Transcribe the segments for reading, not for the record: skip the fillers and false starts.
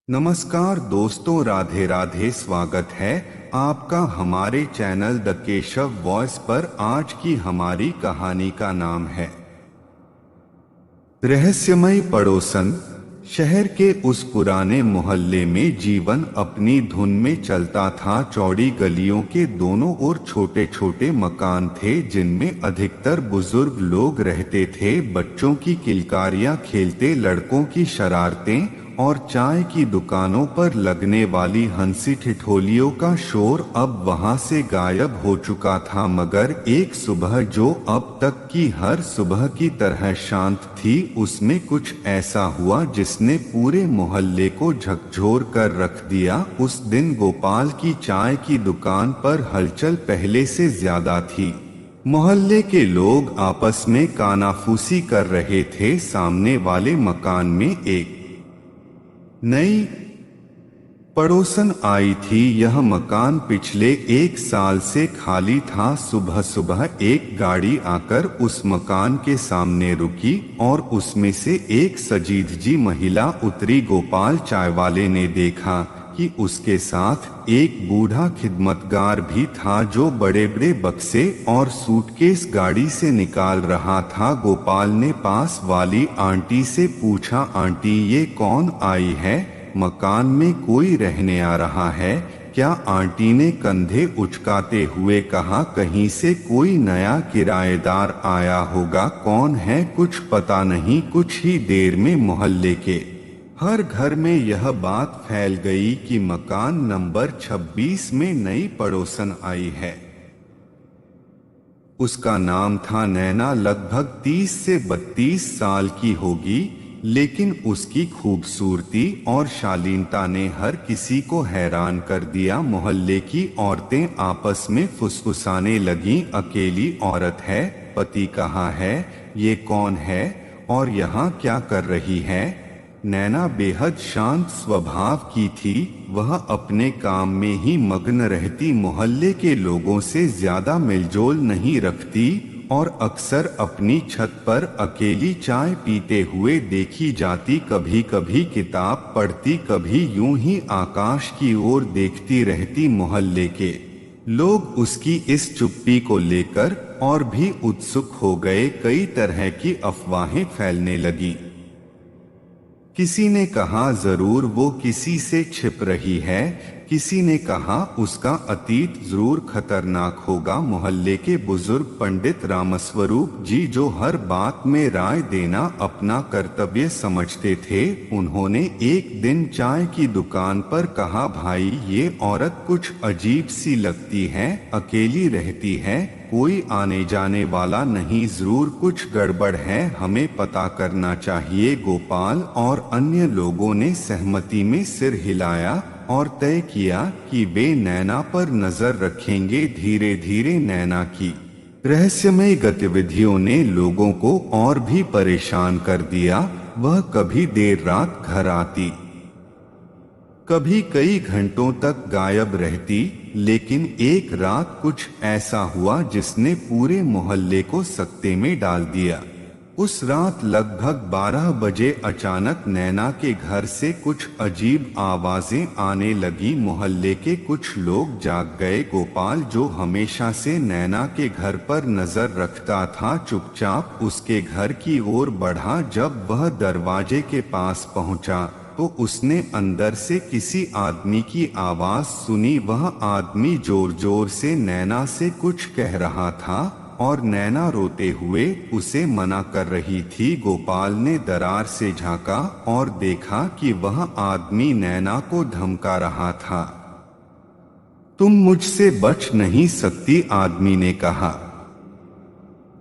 नमस्कार दोस्तों, राधे राधे। स्वागत है आपका हमारे चैनल द केशव वॉइस पर। आज की हमारी कहानी का नाम है रहस्यमय पड़ोसन। शहर के उस पुराने मोहल्ले में जीवन अपनी धुन में चलता था। चौड़ी गलियों के दोनों ओर छोटे छोटे मकान थे जिनमें अधिकतर बुजुर्ग लोग रहते थे। बच्चों की किलकारियां, खेलते लड़कों की शरारतें और चाय की दुकानों पर लगने वाली हंसी ठिठोलियों का शोर अब वहां से गायब हो चुका था। मगर एक सुबह जो अब तक की हर सुबह की तरह शांत थी, उसमें कुछ ऐसा हुआ जिसने पूरे मोहल्ले को झकझोर कर रख दिया। उस दिन गोपाल की चाय की दुकान पर हलचल पहले से ज्यादा थी। मोहल्ले के लोग आपस में कानाफूसी कर रहे थे। सामने वाले मकान में एक नई पड़ोसन आई थी। यह मकान पिछले एक साल से खाली था। सुबह सुबह एक गाड़ी आकर उस मकान के सामने रुकी और उसमें से एक सजीधजी महिला उतरी। गोपाल चाय वाले ने देखा कि उसके साथ एक बूढ़ा खिदमतगार भी था जो बड़े बड़े बक्से और सूटकेस गाड़ी से निकाल रहा था। गोपाल ने पास वाली आंटी से पूछा, आंटी ये कौन आई है? मकान में कोई रहने आ रहा है क्या? आंटी ने कंधे उचकाते हुए कहा, कहीं से कोई नया किराएदार आया होगा। कौन है कुछ पता नहीं। कुछ ही देर में मोहल्ले के हर घर में यह बात फैल गई कि मकान नंबर 26 में नई पड़ोसन आई है। उसका नाम था नैना। लगभग 30 से 32 साल की होगी, लेकिन उसकी खूबसूरती और शालीनता ने हर किसी को हैरान कर दिया। मोहल्ले की औरतें आपस में फुसफुसाने लगीं, अकेली औरत है, पति कहाँ है, ये कौन है और यहाँ क्या कर रही है? नैना बेहद शांत स्वभाव की थी। वह अपने काम में ही मग्न रहती, मोहल्ले के लोगों से ज्यादा मेलजोल नहीं रखती और अक्सर अपनी छत पर अकेली चाय पीते हुए देखी जाती। कभी कभी किताब पढ़ती, कभी यूं ही आकाश की ओर देखती रहती। मोहल्ले के लोग उसकी इस चुप्पी को लेकर और भी उत्सुक हो गए। कई तरह की अफवाहें फैलने लगी। किसी ने कहा जरूर वो किसी से छिप रही है, किसी ने कहा उसका अतीत जरूर खतरनाक होगा। मोहल्ले के बुजुर्ग पंडित रामस्वरूप जी, जो हर बात में राय देना अपना कर्तव्य समझते थे, उन्होंने एक दिन चाय की दुकान पर कहा, भाई ये औरत कुछ अजीब सी लगती है, अकेली रहती है, कोई आने जाने वाला नहीं, जरूर कुछ गड़बड़ है, हमें पता करना चाहिए। गोपाल और अन्य लोगों ने सहमति में सिर हिलाया और तय किया कि वे नैना पर नजर रखेंगे। धीरे धीरे नैना की रहस्यमय गतिविधियों ने लोगों को और भी परेशान कर दिया। वह कभी देर रात घर आती, कभी कई घंटों तक गायब रहती। लेकिन एक रात कुछ ऐसा हुआ जिसने पूरे मोहल्ले को सकते में डाल दिया। उस रात लगभग 12 बजे अचानक नैना के घर से कुछ अजीब आवाजें आने लगी। मोहल्ले के कुछ लोग जाग गए। गोपाल, जो हमेशा से नैना के घर पर नजर रखता था, चुपचाप उसके घर की ओर बढ़ा। जब वह दरवाजे के पास पहुंचा तो उसने अंदर से किसी आदमी की आवाज सुनी। वह आदमी जोर जोर से नैना से कुछ कह रहा था और नैना रोते हुए उसे मना कर रही थी। गोपाल ने दरार से झांका और देखा कि वह आदमी नैना को धमका रहा था। तुम मुझसे बच नहीं सकती, आदमी ने कहा।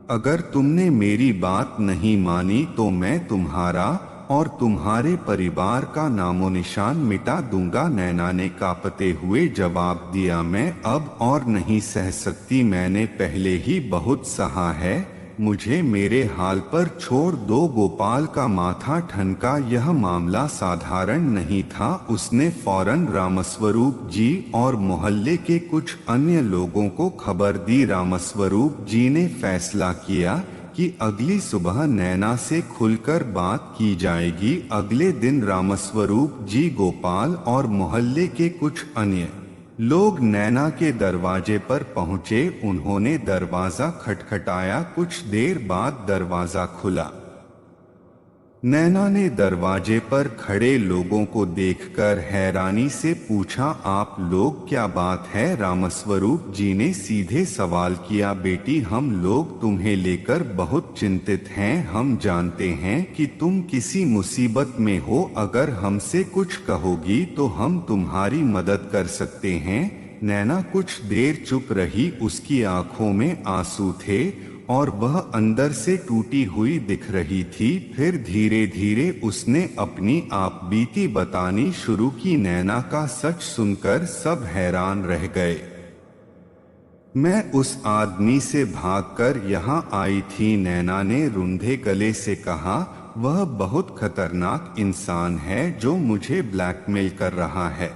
अगर तुमने मेरी बात नहीं मानी तो मैं तुम्हारा और तुम्हारे परिवार का नामो निशान मिटा दूंगा। नैना ने कांपते हुए जवाब दिया, मैं अब और नहीं सह सकती, मैंने पहले ही बहुत सहा है, मुझे मेरे हाल पर छोड़ दो। गोपाल का माथा ठनका। यह मामला साधारण नहीं था। उसने फौरन रामस्वरूप जी और मोहल्ले के कुछ अन्य लोगों को खबर दी। रामस्वरूप जी ने फैसला किया कि अगली सुबह नैना से खुलकर बात की जाएगी। अगले दिन रामस्वरूप जी, गोपाल और मोहल्ले के कुछ अन्य लोग नैना के दरवाजे पर पहुंचे। उन्होंने दरवाजा खटखटाया। कुछ देर बाद दरवाजा खुला। नैना ने दरवाजे पर खड़े लोगों को देखकर हैरानी से पूछा, आप लोग, क्या बात है? रामस्वरूप जी ने सीधे सवाल किया, बेटी, हम लोग तुम्हें लेकर बहुत चिंतित हैं। हम जानते हैं कि तुम किसी मुसीबत में हो। अगर हमसे कुछ कहोगी तो हम तुम्हारी मदद कर सकते हैं। नैना कुछ देर चुप रही। उसकी आंखों में आंसू थे और वह अंदर से टूटी हुई दिख रही थी। फिर धीरे धीरे उसने अपनी आप बीती बतानी शुरू की। नैना का सच सुनकर सब हैरान रह गए। मैं उस आदमी से भागकर यहाँ आई थी, नैना ने रुंधे गले से कहा। वह बहुत खतरनाक इंसान है जो मुझे ब्लैकमेल कर रहा है।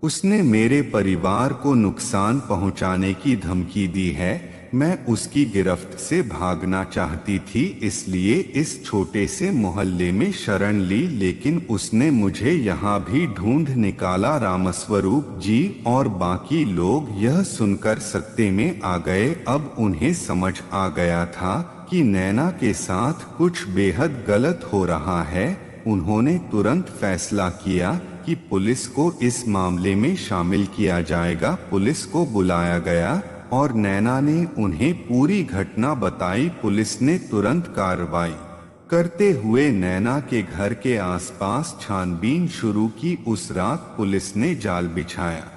उसने मेरे परिवार को नुकसान पहुंचाने की धमकी दी है। मैं उसकी गिरफ्त से भागना चाहती थी, इसलिए इस छोटे से मोहल्ले में शरण ली, लेकिन उसने मुझे यहाँ भी ढूंढ निकाला। रामस्वरूप जी और बाकी लोग यह सुनकर सत्ते में आ गए। अब उन्हें समझ आ गया था कि नैना के साथ कुछ बेहद गलत हो रहा है। उन्होंने तुरंत फैसला किया कि पुलिस को इस मामले में शामिल किया जाएगा। पुलिस को बुलाया गया और नैना ने उन्हें पूरी घटना बताई। पुलिस ने तुरंत कार्रवाई करते हुए नैना के घर के आसपास छानबीन शुरू की। उस रात पुलिस ने जाल बिछाया।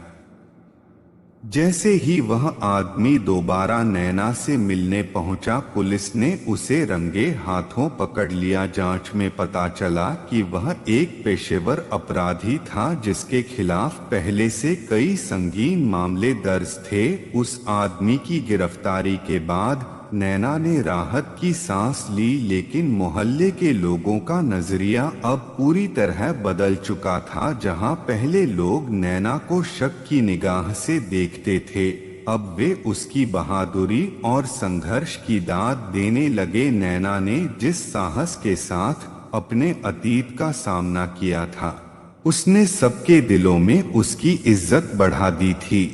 जैसे ही वह आदमी दोबारा नैना से मिलने पहुंचा, पुलिस ने उसे रंगे हाथों पकड़ लिया। जांच में पता चला कि वह एक पेशेवर अपराधी था जिसके खिलाफ पहले से कई संगीन मामले दर्ज थे। उस आदमी की गिरफ्तारी के बाद नैना ने राहत की सांस ली, लेकिन मोहल्ले के लोगों का नजरिया अब पूरी तरह बदल चुका था। जहां पहले लोग नैना को शक की निगाह से देखते थे, अब वे उसकी बहादुरी और संघर्ष की दाद देने लगे। नैना ने जिस साहस के साथ अपने अतीत का सामना किया था, उसने सबके दिलों में उसकी इज्जत बढ़ा दी थी।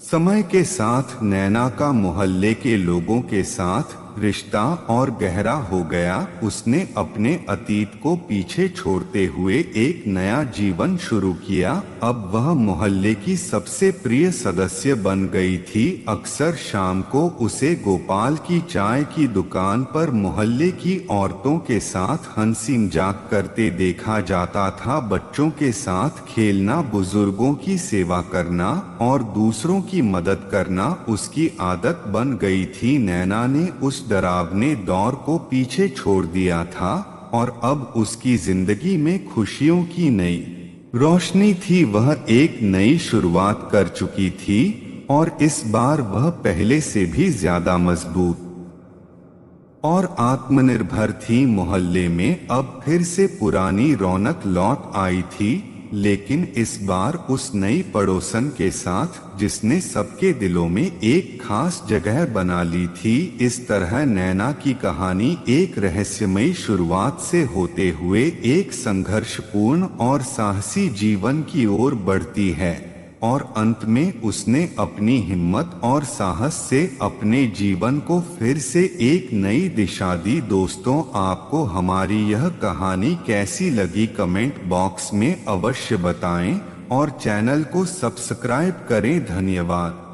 समय के साथ नैना का मोहल्ले के लोगों के साथ रिश्ता और गहरा हो गया। उसने अपने अतीत को पीछे छोड़ते हुए एक नया जीवन शुरू किया। अब वह मोहल्ले की सबसे प्रिय सदस्य बन गई थी। अक्सर शाम को उसे गोपाल की चाय की दुकान पर मोहल्ले की औरतों के साथ हंसी मजाक करते देखा जाता था। बच्चों के साथ खेलना, बुजुर्गों की सेवा करना और दूसरों की मदद करना उसकी आदत बन गई थी। नैना ने उस डरावने दौर को पीछे छोड़ दिया था और अब उसकी जिंदगी में खुशियों की नई रोशनी थी। वह एक नई शुरुआत कर चुकी थी और इस बार वह पहले से भी ज्यादा मजबूत और आत्मनिर्भर थी। मोहल्ले में अब फिर से पुरानी रौनक लौट आई थी, लेकिन इस बार उस नई पड़ोसन के साथ जिसने सबके दिलों में एक खास जगह बना ली थी। इस तरह नैना की कहानी एक रहस्यमयी शुरुआत से होते हुए एक संघर्षपूर्ण और साहसी जीवन की ओर बढ़ती है और अंत में उसने अपनी हिम्मत और साहस से अपने जीवन को फिर से एक नई दिशा दी। दोस्तों, आपको हमारी यह कहानी कैसी लगी कमेंट बॉक्स में अवश्य बताएं और चैनल को सब्सक्राइब करें। धन्यवाद।